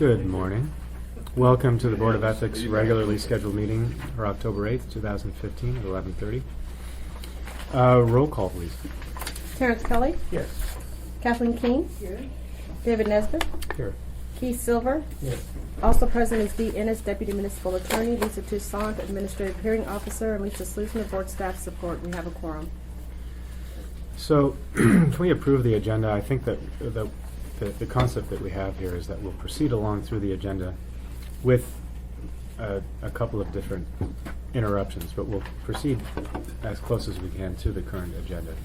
Good morning. Welcome to the Board of Ethics regularly scheduled meeting for October 8th, 2015 at 11:30. Roll call, please. Terrence Kelly, Yes. Kathleen King, David Nesbitt, Here. Keith Silver. Yes. Also present is Dee Ennis, Deputy Municipal Attorney, Lisa Toussaint, Administrative Hearing Officer, and Lisa Slusner, Board Staff Support. We have a quorum. So, can we approve the agenda? I think that the concept that we have here is that we'll proceed along through the agenda with a couple of different interruptions, but we'll proceed as close as we can to the current agenda.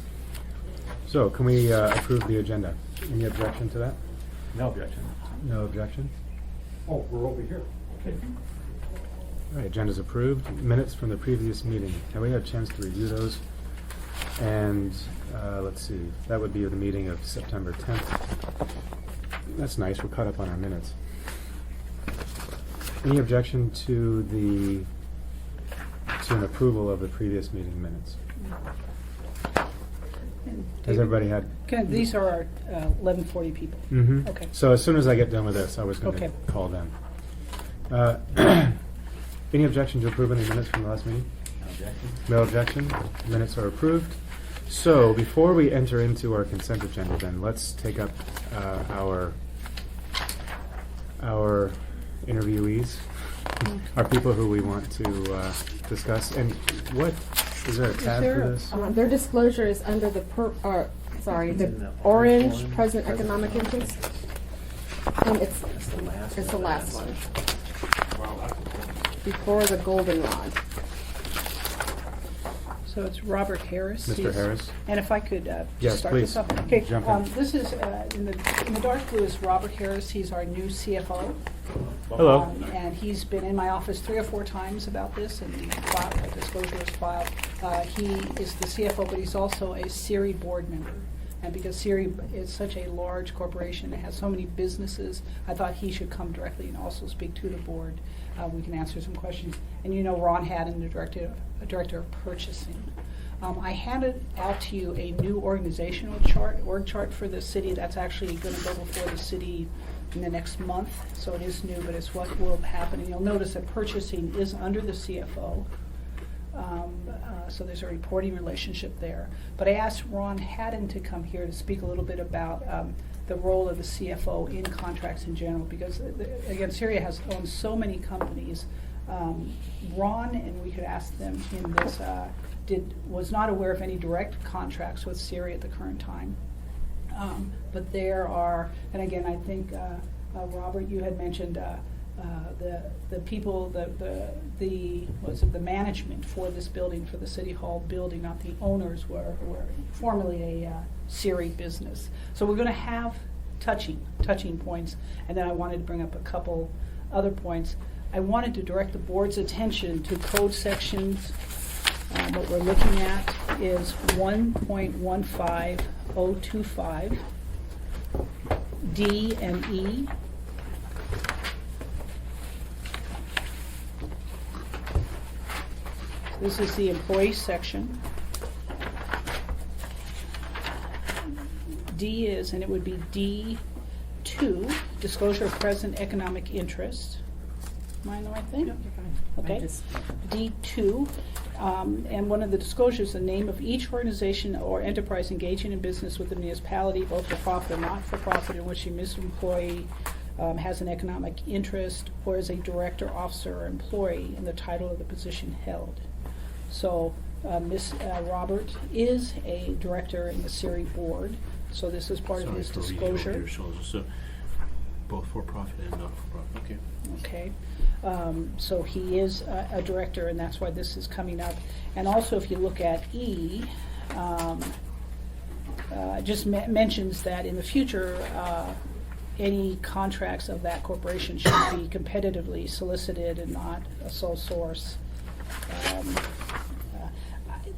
So, can we approve the agenda? Any objection to that? No objection. No objection? Oh, we're over here. Okay. All right, agenda's approved. Minutes from the previous meeting. Have we had a chance to review those? And let's see, that would be the meeting of September 10th. That's nice, we're caught up on our minutes. Any objection to an approval of the previous meeting minutes? Has everybody had? These are our 1140 people. Mm-hmm. Okay. So as soon as I get done with this, I was going to Okay. call them. Any objection to approving the minutes from the last meeting? No objection. No objection. Minutes are approved. So before we enter into our consent agenda, then let's take up our interviewees, our people who we want to discuss. And what is there a tab for this? Their disclosure is under the the orange present economic interest, and it's the last one before the goldenrod. So it's Robert Harris. Mr. Harris? And if I could Yes, just start please. this up. Okay, Jump in. this is, in the dark blue is Robert Harris. He's our new CFO. Hello. And he's been in my office 3 or 4 times about this, and a disclosure is filed. He is the CFO, but he's also a SERI board member. And because SERI is such a large corporation, it has so many businesses, I thought he should come directly and also speak to the board. We can answer some questions. And you know Ron Haddon, the director of purchasing. I handed out to you a new organizational org chart for the city that's actually going to go before the city in the next month. So it is new, but it's what will happen. And you'll notice that purchasing is under the CFO. So there's a reporting relationship there. But I asked Ron Haddon to come here to speak a little bit about the role of the CFO in contracts in general, because again, SERI has owned so many companies. Ron, and we could ask them in this, was not aware of any direct contracts with SERI at the current time. But there are, and again, I think Robert, you had mentioned the people, the management for this building, for the City Hall building, not the owners, were formerly a SERI business. So we're going to have touching points, and then I wanted to bring up a couple other points. I wanted to direct the board's attention to code sections. What we're looking at is 1.15025 D and E. This is the employee section. D is, and it would be D2, disclosure of present economic interest. Am I on the right thing? Okay. D2, and one of the disclosures, the name of each organization or enterprise engaging in business with the municipality, both for profit or not for profit, in which the municipal employee has an economic interest, or is a director, officer, or employee, and the title of the position held. So Ms. Robert is a director in the SERI board, so this is part of his disclosure. So both for-profit and not-for-profit. Okay. Okay. So he is a director, and that's why this is coming up. And also, if you look at E, just mentions that in the future, any contracts of that corporation should be competitively solicited and not a sole source.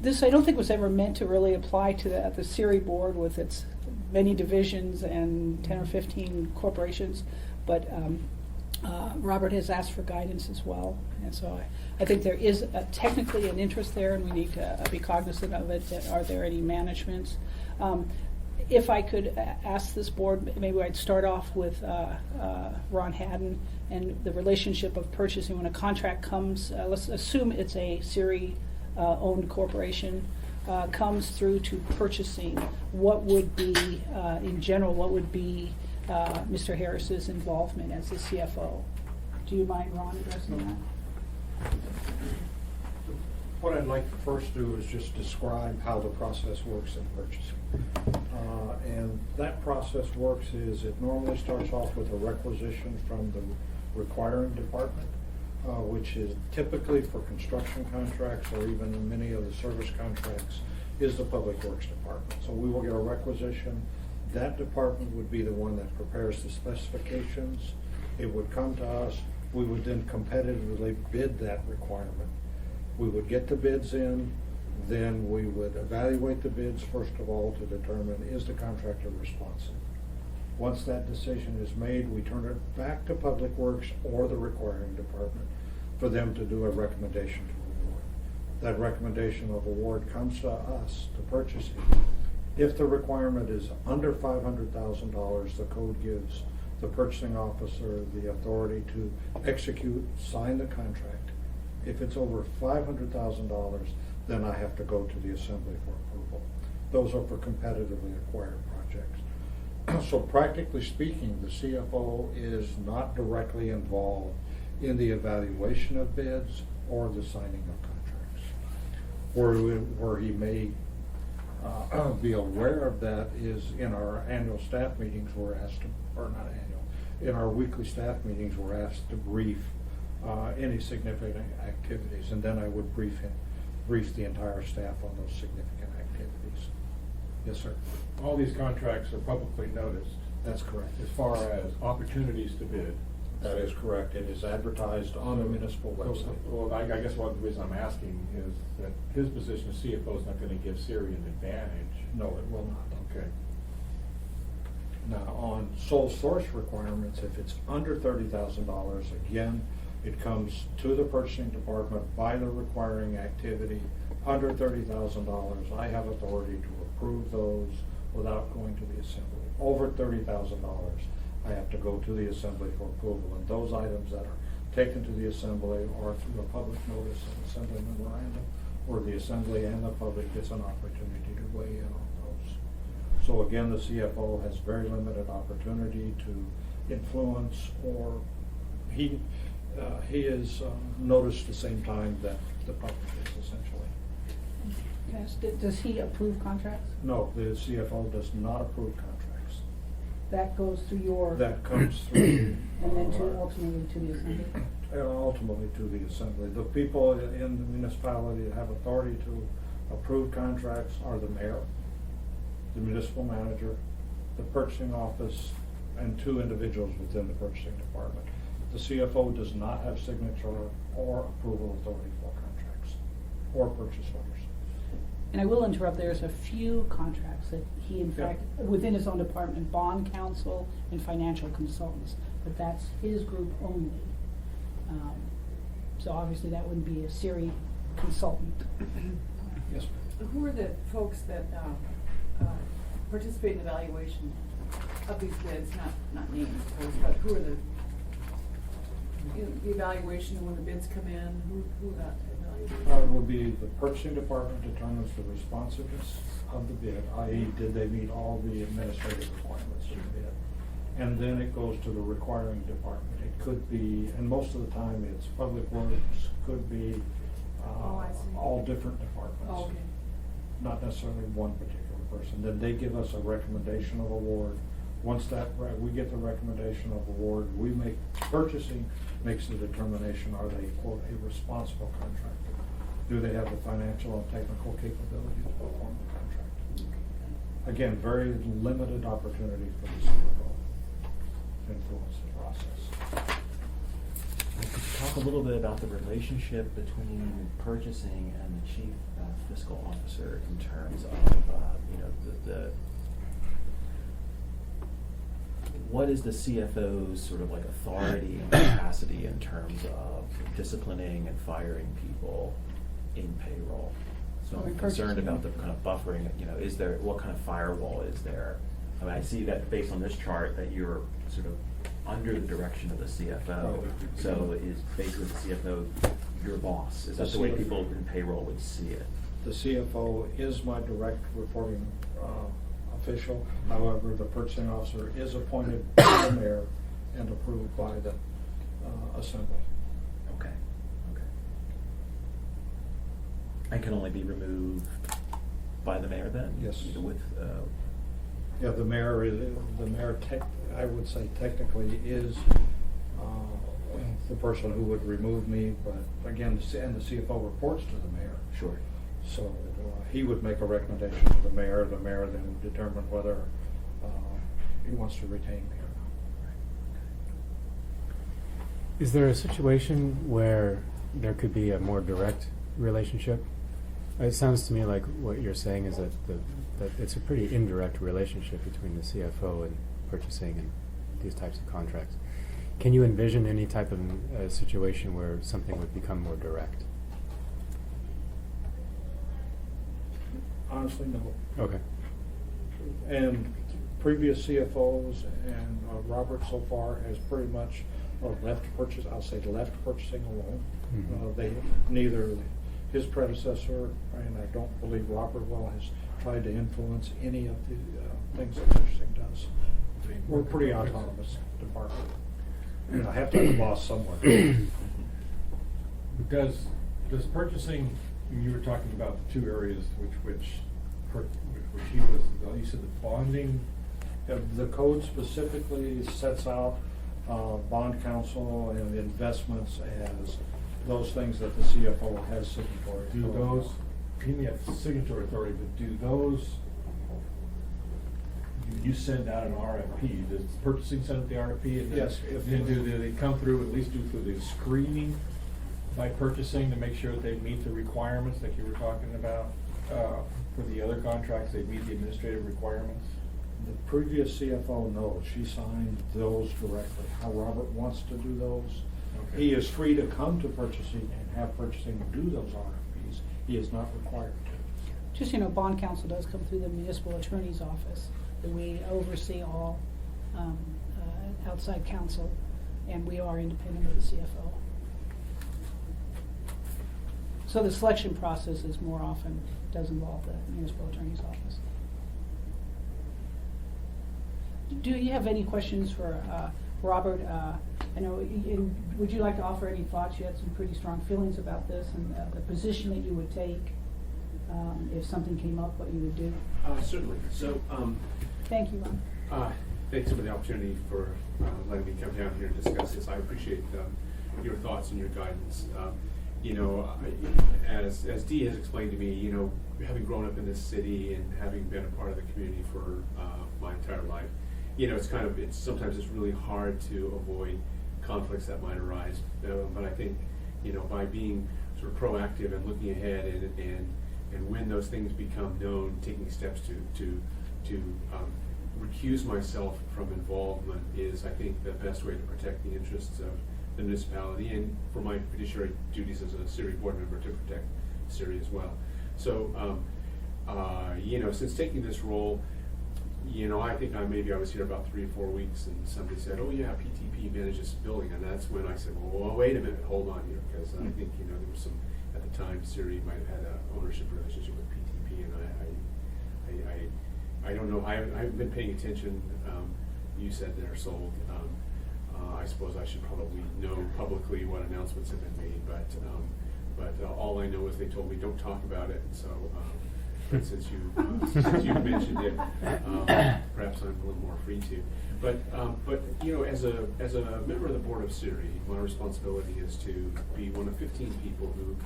This I don't think was ever meant to really apply to the SERI board with its many divisions and 10 or 15 corporations, but Robert has asked for guidance as well, and so I think there is technically an interest there, and we need to be cognizant of it. Are there any managements? if I could ask this board, maybe I'd start off with Ron Haddon and the relationship of purchasing. When a contract comes, let's assume it's a Siri-owned corporation, comes through to purchasing, what would be, in general, what would be Mr. Harris's involvement as the CFO? Do you mind, Ron, addressing that? What I'd like to first do is just describe how the process works in purchasing. And that process works is it normally starts off with a requisition from the requiring department, which is typically for construction contracts or even many of the service contracts is the Public Works Department. So we will get a requisition. That department would be the one that prepares the specifications. It would come to us. We would then competitively bid that requirement. We would get the bids in, then we would evaluate the bids first of all to determine is the contractor responsive. Once that decision is made, we turn it back to Public Works or the requiring department for them to do a recommendation to award. That recommendation of award comes to us, to purchasing. If the requirement is under $500,000, the code gives the purchasing officer the authority to execute, sign the contract. If it's over $500,000, then I have to go to the assembly for approval. Those are for competitively acquired projects. So practically speaking, the CFO is not directly involved in the evaluation of bids or the signing of contracts. Where he may be aware of that is in our annual staff meetings, we're asked to, or not annual, in our weekly staff meetings, we're asked to brief any significant activities, and then I would brief the entire staff on those significant activities. Yes, sir. All these contracts are publicly noticed That's correct. as far as opportunities to bid. That is correct. It is advertised on the municipal website. Well, I guess one of the reason I'm asking is that his position as CFO is not going to give Siri an advantage. No, it will not. Okay. Now, on sole source requirements, if it's under $30,000, again, it comes to the purchasing department by the requiring activity. Under $30,000, I have authority to approve those without going to the assembly. Over $30,000, I have to go to the assembly for approval. And those items that are taken to the assembly are through a public notice and assembly memorandum, where the assembly and the public gets an opportunity to weigh in on those. So again, the CFO has very limited opportunity to influence, or he is noticed the same time that the public is essentially. Yes, does he approve contracts? No, the CFO does not approve contracts. That goes through your, That comes through. and then ultimately to the assembly? Ultimately to the assembly. The people in the municipality that have authority to approve contracts are the mayor, the municipal manager, the purchasing office, and 2 individuals within the purchasing department. The CFO does not have signature or approval authority for contracts or purchase orders. And I will interrupt, there's a few contracts that he, in Yeah. fact, within his own department, bond counsel and financial consultants, but that's his group only. So obviously that wouldn't be a Siri consultant. Yes, Who are the folks that participate in the evaluation of these bids? Not names, of course, but who are the evaluation when the bids come in? Who that evaluates? It will be the purchasing department determines the responsiveness of the bid, i.e. did they meet all the administrative requirements of the bid? And then it goes to the requiring department. It could be, and most of the time it's Public Works, could be Oh, I see. all different departments. Oh, okay. Not necessarily one particular person. Then they give us a recommendation of award. Once we get the recommendation of award, we make, purchasing makes the determination, are they, quote, a responsible contractor? Do they have the financial and technical capability to perform the contract? Again, very limited opportunity for the CFO to influence the process. Could you talk a little bit about the relationship between purchasing and the chief fiscal officer in terms of, the what is the CFO's sort of like authority and capacity in terms of disciplining and firing people in payroll? So Or I'm purchasing. concerned about the kind of buffering, what kind of firewall is there? I mean, I see that based on this chart that you're sort of under the direction of the CFO. So is basically the CFO your boss? Is that the way people in payroll would see it? The CFO is my direct reporting official. However, the purchasing officer is appointed by the mayor and approved by the assembly. Okay, okay. And can only be removed by the mayor then? Yes. With, Yeah, the mayor I would say technically is the person who would remove me, but again, and the CFO reports to the mayor. sure. So he would make a recommendation to the mayor then would determine whether he wants to retain me or not. Is there a situation where there could be a more direct relationship? It sounds to me like what you're saying is that that it's a pretty indirect relationship between the CFO and purchasing and these types of contracts. Can you envision any type of situation where something would become more direct? Honestly, no. Okay. And previous CFOs and Robert so far has pretty much left purchasing alone. Mhm. They neither his predecessor, and I don't believe Robert has tried to influence any of the things that purchasing does. We're a pretty autonomous department. And I have to have a boss somewhere. Does purchasing, you were talking about the two areas which he was, you said the bonding? The code specifically sets out bond counsel and investments as those things that the CFO has signatory authority. Do those, he has signatory authority, but do those, you send out an RFP, does purchasing send out the RFP? And then- Yes. Then do they come through, at least do through the screening by purchasing to make sure that they meet the requirements that you were talking about? For the other contracts, they meet the administrative requirements? The previous CFO knows, she signed those directly. How Robert wants to do those, Okay. he is free to come to purchasing and have purchasing do those RFPs. He is not required to. Just, bond counsel does come through the municipal attorney's office. And we oversee all outside counsel, and we are independent of the CFO. So the selection process is more often, does involve the municipal attorney's office. Do you have any questions for Robert? I know, would you like to offer any thoughts? You had some pretty strong feelings about this and the position that you would take if something came up, what you would do. Certainly. So, Thank you, Ron. thanks for the opportunity for letting me come down here and discuss this. I appreciate your thoughts and your guidance. As Dee has explained to me, having grown up in this city and having been a part of the community for my entire life, sometimes it's really hard to avoid conflicts that might arise. But I think, by being sort of proactive and looking ahead and when those things become known, taking steps to recuse myself from involvement is, I think, the best way to protect the interests of the municipality and for my fiduciary duties as a CIRI board member to protect CIRI as well. So, since taking this role, I think I was here about 3 or 4 weeks, and somebody said, "Oh yeah, PTP manages the building," and that's when I said, "Well, wait a minute, hold on here," because I think there was some at the time CIRI might have had an ownership relationship with PTP, and I don't know. I haven't been paying attention. You said they're sold. I suppose I should probably know publicly what announcements have been made, but all I know is they told me don't talk about it. So, but since you mentioned it, perhaps I'm a little more free to. But as a member of the board of CIRI, my responsibility is to be one of 15 people who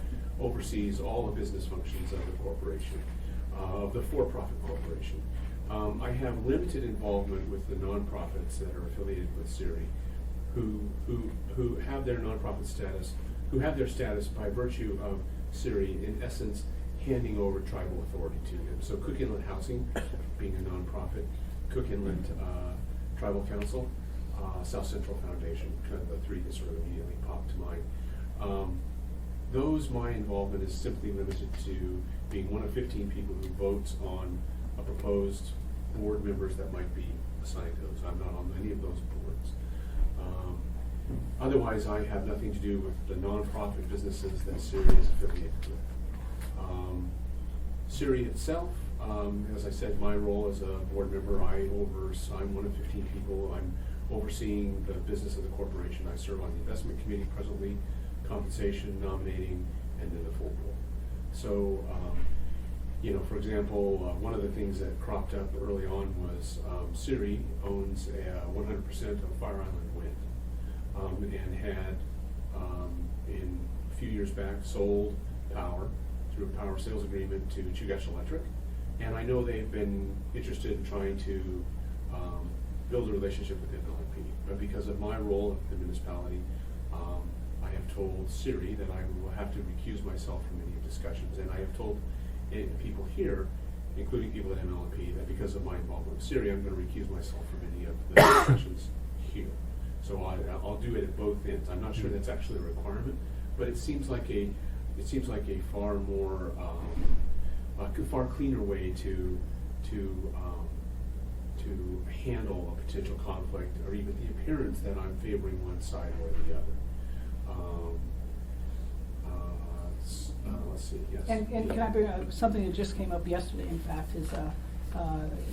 oversees all the business functions of the corporation, of the for-profit corporation. I have limited involvement with the nonprofits that are affiliated with CIRI, who have their nonprofit status, who have their status by virtue of CIRI, in essence, handing over tribal authority to them. So Cook Inlet Housing, being a nonprofit, Cook Inlet Tribal Council, South Central Foundation, kind of the three that sort of immediately pop to mind. those, my involvement is simply limited to being one of 15 people who votes on a proposed board members that might be assigned to those. I'm not on any of those boards. Otherwise, I have nothing to do with the nonprofit businesses that Siri is affiliated with. Siri itself, as I said, my role as a board member, I'm one of 15 people. I'm overseeing the business of the corporation. I serve on the investment committee presently, compensation, nominating, and then the full board. So, for example, one of the things that cropped up early on was Siri owns 100% of Fire Island Wind, and had, in a few years back, sold power through a power sales agreement to Chugach Electric. And I know they've been interested in trying to build a relationship with MLMP. But because of my role at the municipality, I have told Siri that I will have to recuse myself from any discussions. And I have told people here, including people at MLMP, that because of my involvement with Siri, I'm going to recuse myself from any of the discussions here. So I'll do it at both ends. I'm not sure that's actually a requirement, but it seems like a far more far cleaner way to handle a potential conflict, or even the appearance that I'm favoring one side or the other. Let's see. Yes. And can I bring up something that just came up yesterday, in fact, is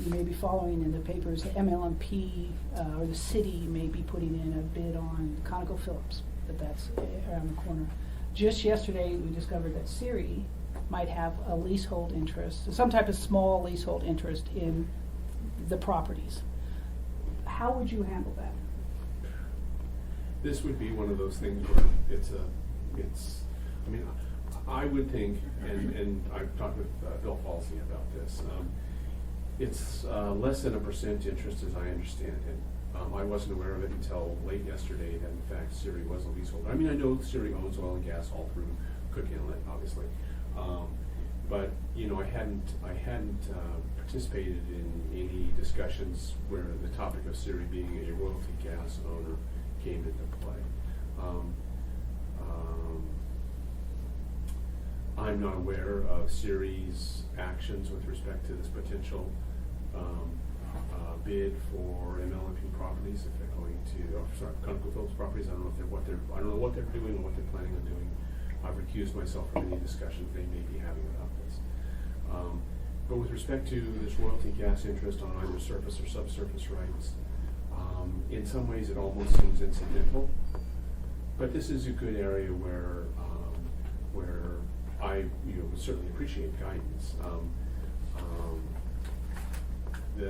you may be following in the papers, MLMP or the city may be putting in a bid on ConocoPhillips, but that's around the corner. Just yesterday, we discovered that Siri might have a leasehold interest, some type of small leasehold interest in the properties. How would you handle that? This would be one of those things where I would think, and I've talked with Bill Falsey about this, it's less than a % interest as I understand it. I wasn't aware of it until late yesterday that in fact Siri was a leaseholder. I mean, I know Siri owns oil and gas all through Cook Inlet, obviously. But I hadn't participated in any discussions where the topic of Siri being a royalty gas owner came into play. I'm not aware of Siri's actions with respect to this potential bid for MLMP properties. If they're going to, ConocoPhillips properties, I don't know what they're doing or what they're planning on doing. I've recused myself from any discussions they may be having about this. But with respect to this royalty gas interest on either surface or subsurface rights, in some ways it almost seems incidental. But this is a good area where I would certainly appreciate guidance.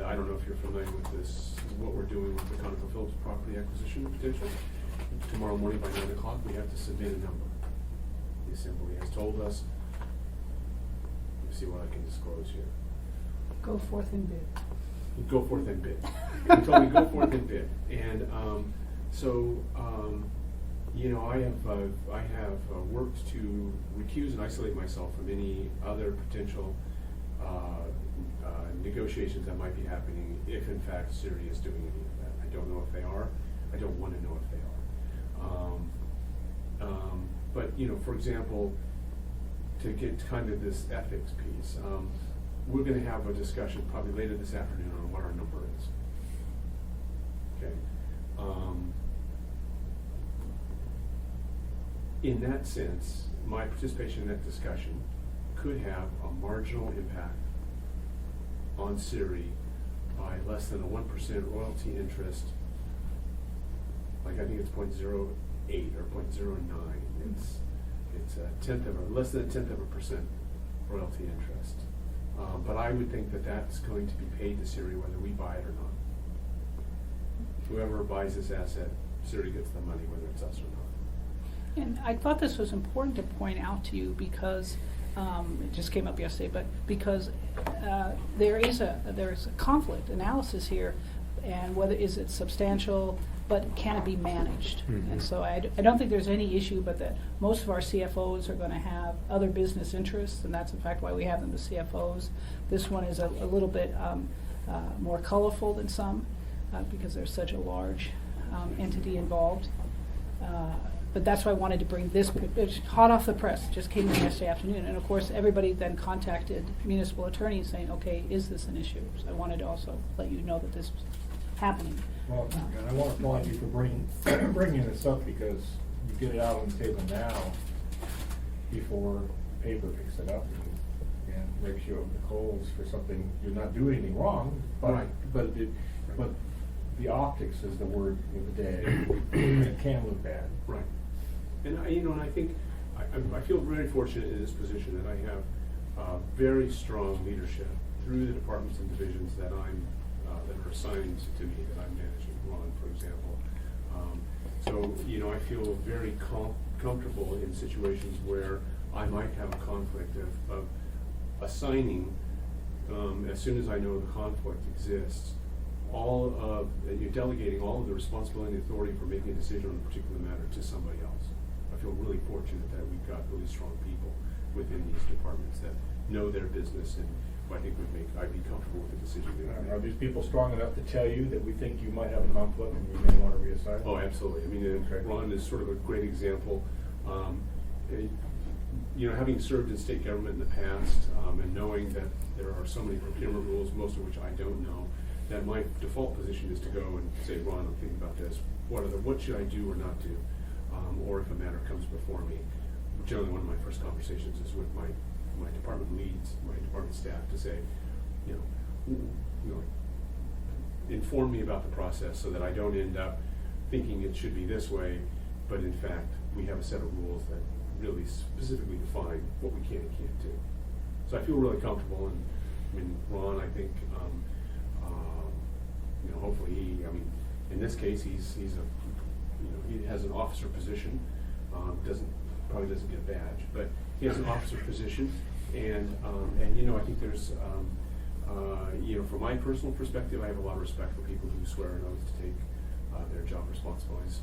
I don't know if you're familiar with this, what we're doing with the ConocoPhillips property acquisition potential. Tomorrow morning by 9 o'clock, we have to submit a number. The Assembly has told us, let me see what I can disclose here. Go forth and bid. Go forth and bid. They told me go forth and bid. And I have worked to recuse and isolate myself from any other potential negotiations that might be happening if in fact Siri is doing any of that. I don't know if they are. I don't want to know if they are. But for example, to get kind of this ethics piece, we're going to have a discussion probably later this afternoon on what our number is. Okay. In that sense, my participation in that discussion could have a marginal impact on Siri by less than a 1% royalty interest. Like I think it's 0.08 or 0.09. It's a tenth of less than a tenth of a percent royalty interest. But I would think that that's going to be paid to Siri whether we buy it or not. Whoever buys this asset, Siri gets the money whether it's us or not. And I thought this was important to point out to you because it just came up yesterday, but because there is a conflict analysis here, and whether is it substantial, but can it be managed? Mm-hmm. And so I don't think there's any issue, but that most of our CFOs are going to have other business interests, and that's in fact why we have them as CFOs. This one is a little bit more colorful than some because there's such a large entity involved. But that's why I wanted to bring this, it's hot off the press, just came in yesterday afternoon. And of course, everybody then contacted municipal attorneys saying, okay, is this an issue? So I wanted to also let you know that this was happening. Well, and I want to applaud you for bringing this up, because you get it out on the table now before the paper picks it up and breaks you over the coals for something, you're not doing anything wrong, but, Right. but the optics is the word of the day. It can look bad. Right. And and I think, I feel very fortunate in this position that I have very strong leadership through the departments and divisions that that are assigned to me, that I'm managing, Ron, for example. So, I feel very comfortable in situations where I might have a conflict of assigning, as soon as I know the conflict exists, you're delegating all of the responsibility and authority for making a decision on a particular matter to somebody else. I feel really fortunate that we've got really strong people within these departments that know their business, and I think I'd be comfortable with the decision they Are make. these people strong enough to tell you that we think you might have a conflict and we may want to reassign? Oh, absolutely. I mean, Okay. Ron is sort of a great example. Having served in state government in the past, and knowing that there are so many procurement rules, most of which I don't know, that my default position is to go and say, Ron, I'm thinking about this. What should I do or not do? Or if a matter comes before me, generally one of my first conversations is with my department leads, my department staff, to say, inform me about the process so that I don't end up thinking it should be this way, but in fact, we have a set of rules that really specifically define what we can and can't do. So I feel really comfortable, and Ron, I think, hopefully in this case, he has an officer position, probably doesn't get a badge, but he has an officer position, and I think there's, from my personal perspective, I have a lot of respect for people who swear an oath to take their job responsibilities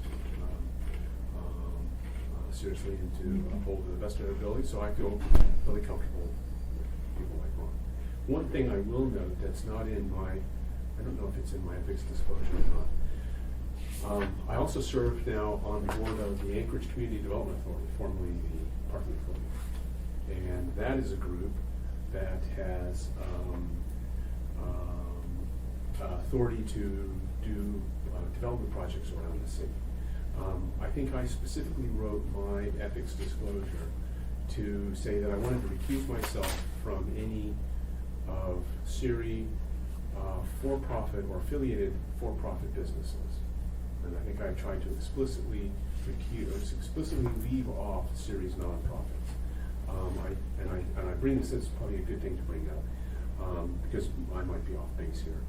seriously and to uphold to the best of their ability. So I feel really comfortable with people like Ron. One thing I will note that's not in I don't know if it's in my ethics disclosure or not. I also serve now on the board of the Anchorage Community Development Authority, formerly the Parkland Authority. And that is a group that has authority to do development projects around the city. I think I specifically wrote my ethics disclosure to say that I wanted to recuse myself from any of SERI for-profit or affiliated for-profit businesses. And I think I tried to explicitly leave off SERI's nonprofits. I bring this, it's probably a good thing to bring up, because I might be off base here.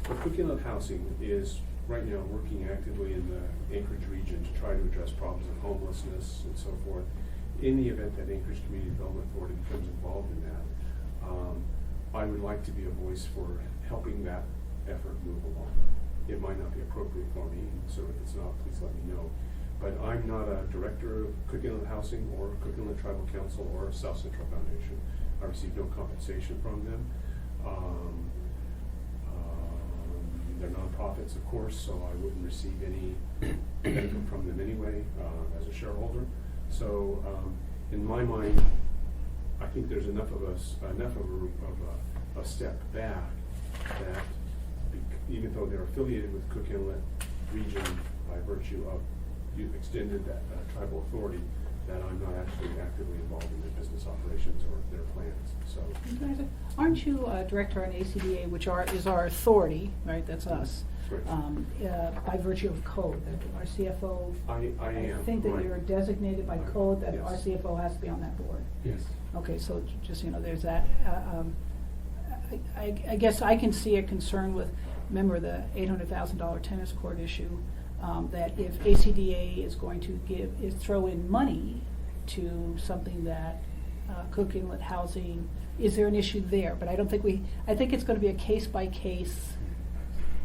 But Cook Inlet Housing is right now working actively in the Anchorage region to try to address problems of homelessness and so forth. In the event that Anchorage Community Development Authority becomes involved in that, I would like to be a voice for helping that effort move along. It might not be appropriate for me, so if it's not, please let me know. But I'm not a director of Cook Inlet Housing or Cook Inlet Tribal Council or South Central Foundation. I receive no compensation from them. They're nonprofits, of course, so I wouldn't receive any benefit from them anyway as a shareholder. So in my mind, I think there's enough of a step back that even though they're affiliated with Cook Inlet region by virtue of you've extended that tribal authority, that I'm not actually actively involved in their business operations or their plans. So, Aren't you director on ACDA, which is our authority, right? That's us. Right. By virtue of code, that our CFO. I am. I think that right. you're designated by code that Yes. our CFO has to be on that board. Yes. Okay, so just, there's that. I guess I can see a concern with, remember the $800,000 tennis court issue, that if ACDA is going to throw in money to something that Cook Inlet Housing, is there an issue there? But I don't think I think it's going to be a case by case.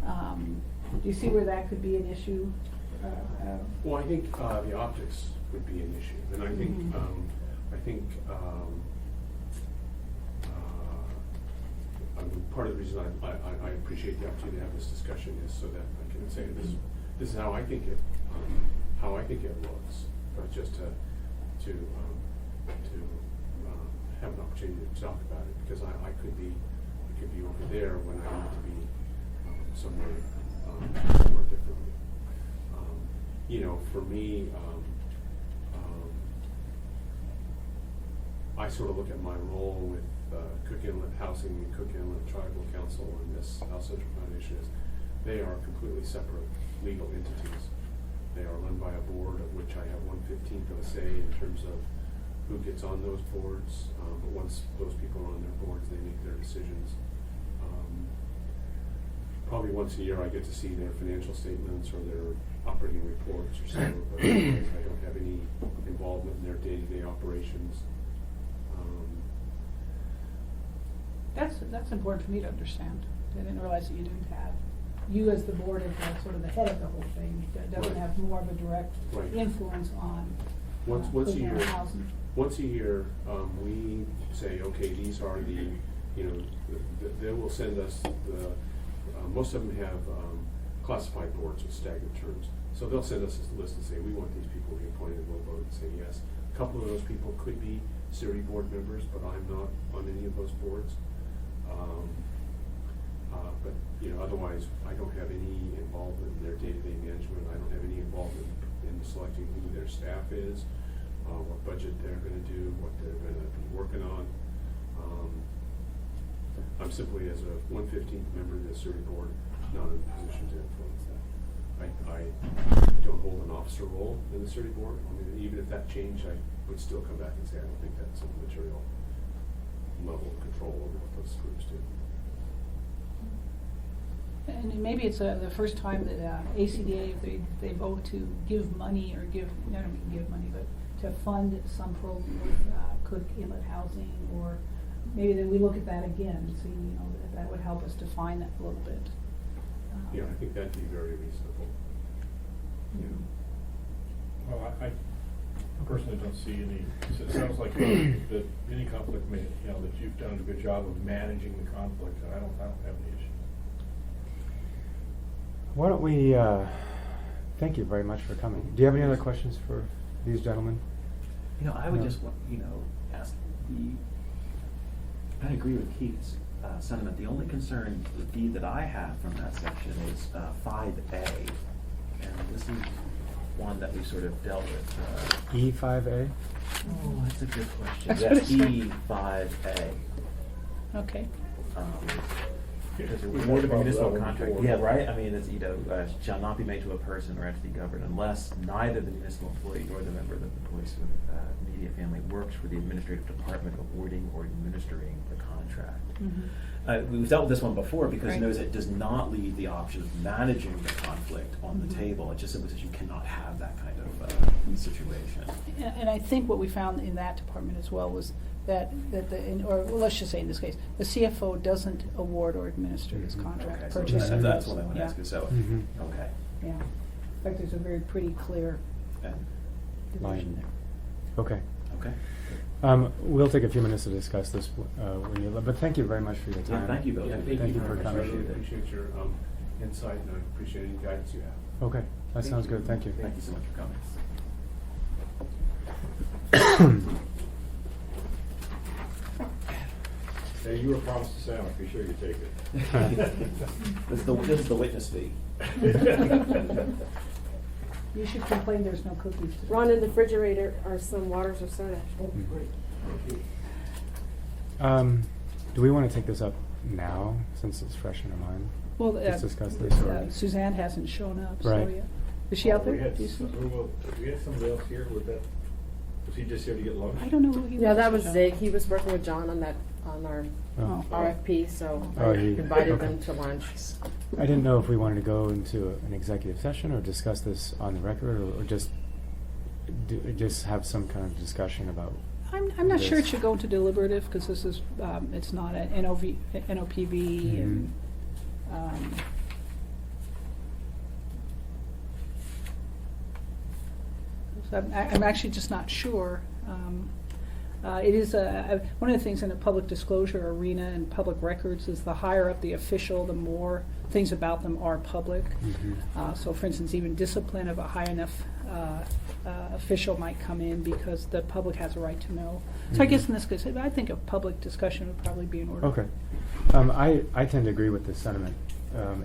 Do you see where that could be an issue? Well, I think the optics would be an issue, and I think part of the reason I appreciate the opportunity to have this discussion is so that I can say this is how I think it how I think it looks, but just to have an opportunity to talk about it, because I could be over there when I need to be somewhere differently. For me, I sort of look at my role with Cook Inlet Housing and Cook Inlet Tribal Council and this South Central Foundation is they are completely separate legal entities. They are run by a board of which I have 1/15 of a say in terms of who gets on those boards. But once those people are on their boards, they make their decisions. Probably once a year I get to see their financial statements or their operating reports or so, but otherwise I don't have any involvement in their day-to-day operations. That's important for me to understand. I didn't realize that you didn't have, you as the board as the sort of the head of the whole thing, that doesn't Right. have more of a direct Right. influence on Once a Cook Inlet year, housing. once a year, we say, okay, these are they will send us most of them have classified boards with staggered terms. So they'll send us a list and say, we want these people to be appointed, we'll vote and say yes. A couple of those people could be CIRI board members, but I'm not on any of those boards. But otherwise, I don't have any involvement in their day-to-day management. I don't have any involvement in selecting who their staff is, what budget they're going to do, what they're going to be working on. I'm simply, as a 1/15 member of the CIRI board, not in a position to influence that. I don't hold an officer role in the CIRI board. I mean, even if that changed, I would still come back and say I don't think that's a material level of control over what those groups do. And maybe it's the first time that ACDA, if they vote to give money or I don't mean give money, but to fund some program with Cook Inlet Housing, or maybe then we look at that again and see, that would help us define that a little bit. Yeah, I think that'd be very reasonable. Well, I personally don't see any, it sounds like that any conflict that you've done a good job of managing the conflict, and I don't have any issues. Why don't we, thank you very much for coming. Do you have any other questions for these gentlemen? I would No. just want, ask I agree with Keith's sentiment. The only concern that I have from that section is 5A. And this is one that we sort of dealt with. E5A? Oh, that's a good question. That's That's what it E5A. Okay. Because We award of talked about municipal that one contract, before. yeah, right, I mean, it's, shall not be made to a person or entity governed unless neither the municipal employee nor the member of the employee's immediate family works for the administrative department awarding or administering the contract. We've dealt with this one before because Right. it knows it does not leave the option of managing the conflict on the table. It just simply says you cannot have that kind of situation. And I think what we found in that department as well was that let's just say in this case, the CFO doesn't award or administer this contract Okay, so purchase. that's what I want to Yeah. ask you, so, Mhm. okay. Yeah. In fact, there's a very pretty clear And- division Line. there. Okay. Okay. We'll take a few minutes to discuss this but thank you very much for your Yeah, time. thank you, Bill. Yeah, Thank thank you for very much. I coming. really appreciate your insight, and I appreciate any guidance you have. Okay, that sounds good, thank you. Thank you so much for coming. Hey, you were promised a sandwich, be sure you take it. This is the witness fee. You should complain there's no cookies today. Ron, in the refrigerator are some waters or soda. Do we want to take this up now, since it's fresh in our mind? Well, Let's discuss this, or- Suzanne hasn't shown up, so Right. yeah. Is she out there? We had, Do you see? we had somebody else here with that, was he just here to get lunch? I don't know who he was. Yeah, that was Zig. He was working with John on our Oh. RFP, so Oh, I he- invited okay. them to lunch. I didn't know if we wanted to go into an executive session or discuss this on the record, or just have some kind of discussion about. I'm not sure it this. should go into deliberative, because this is, it's not an NOPV, and, so I'm actually just not sure. It is one of the things in the public disclosure arena and public records is the higher up the official, the more things about them are public. So for instance, even discipline of a high enough official might come in because the public has a right to know. So I guess in this case, I think a public discussion would probably be in order. Okay. I tend to agree with this sentiment.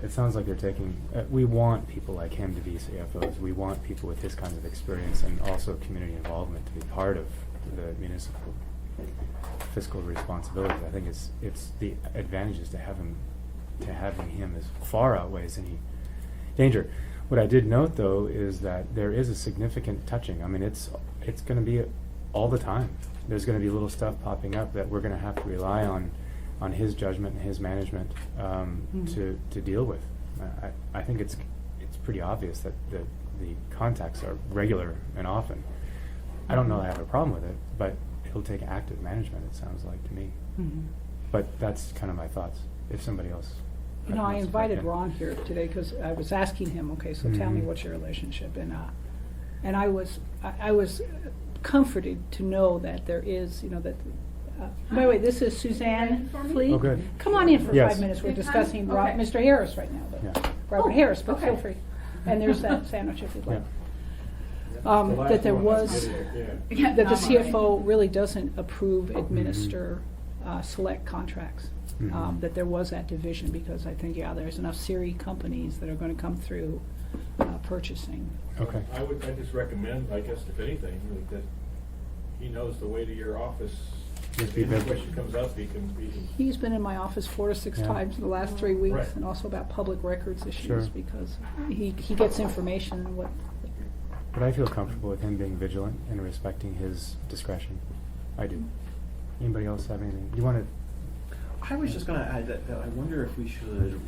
It sounds like they're taking, we want people like him to be CFOs. We want people with his kind of experience and also community involvement to be part of the municipal fiscal responsibilities. I think it's the advantages to having him as far outweighs any danger. What I did note, though, is that there is a significant touching. I mean, it's going to be all the time. There's going to be little stuff popping up that we're going to have to rely on his judgment and his management to deal with. I think it's pretty obvious that the contacts are regular and often. I don't know that I have a problem with it, but it'll take active management, it sounds like to me. But that's kind of my thoughts. If somebody else... You know, I recommends it, invited yeah. Ron here today because I was asking him, okay, so tell me what's your relationship, and I was comforted to know that there is, you know, that. By the way, this is Suzanne Flea. Oh, good. Come on in for Yes. 5 minutes. We're Good time? discussing Okay. Mr. Harris right now, but Yeah. Robert Oh, Harris, but feel okay. free. And there's that sandwich if you'd like. Yeah. The last That there one, was, yeah. Yeah, that the not mine. CFO really doesn't approve, administer, select contracts. Mhm. That there was that division because I think, yeah, there's enough Siri companies that are going to come through purchasing. Okay. I just recommend, I guess, if anything, that he knows the way to your office. Just If be any vigilant. question comes up, he can. He's been in my office 4 to 6 Yeah. times in the last 3 weeks, Right. and also about public records issues, Sure. because he gets information and what, But I feel comfortable with him being vigilant and respecting his discretion. I do. Anybody else have anything? You want to... I was just gonna add that I wonder if we should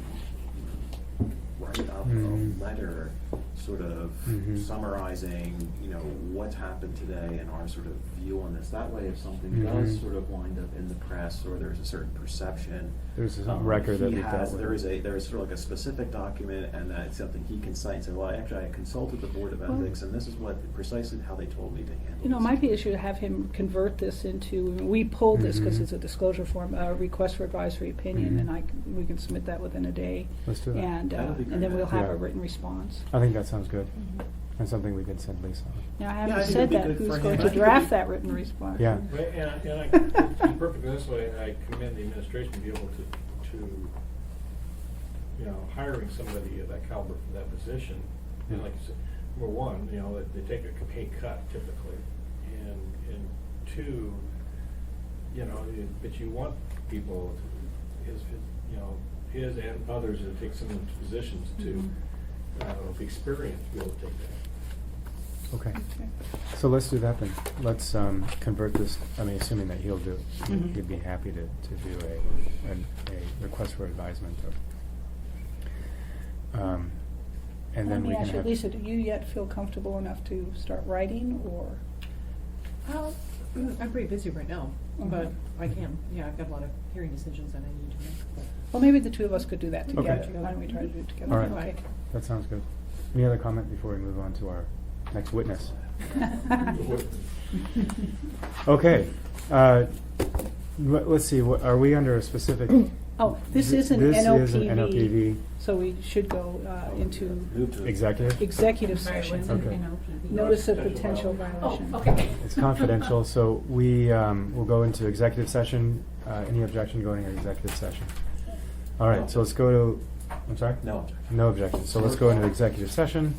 write up Mhm. a letter sort of Mhm. summarizing, you know, what's happened today and our sort of view on this. That way, if something Mhm. does sort of wind up in the press or there's a certain perception. There's some record that he we've dealt has, with. there is sort of like a specific document and that it's something he can cite and say, well, actually, I consulted the Board of Well- Ethics and this is what, precisely how they told me to handle you know, it this. might be an issue to have him convert this into, we pulled this because Mhm. it's a disclosure form, a request for advisory opinion, Mhm. and we can submit that within a day. Let's do that. And That'd be then great. we'll have Yeah. a written response. I think that sounds good. And something we can send Lisa on. Now, I Yeah, I haven't think said it'd be that, good who's for going him. to I think it'd draft be- that written response? Yeah. Well, and I, to be perfectly honest with you, I commend the administration to be able to, you know, hiring somebody of that caliber for that position. And like you said, number one, you know, that they take a pay cut typically, and two, you know, but you want people, you know, his and others that take some of those positions to, with experience, to be able to take that. Okay. Okay. So let's do that then. Let's convert this, I mean, assuming that he'll do, Mhm. he'd be happy to do a request for advisement. And Let then me we can ask you, have... Lisa, do you yet feel comfortable enough to start writing, or? I'm pretty busy right now, but Mhm. I can, yeah, I've got a lot of hearing decisions that I need to make. but- Well, maybe the two of us could do that Okay. together. Why don't we try to do it together? All right. Okay. That sounds good. Any other comment before we move on to our next witness? Okay. Let's see, are we under a specific... Oh, this is an This is an NLPV, NLPV so we should go into Move to executive? executive All right, session. what's an Okay. NLPV? Notice of potential Oh, violation. okay. It's confidential, so we will go into executive session. Any objection going into executive session? All right, so let's go to, I'm sorry? No. No objection. So let's go into executive session.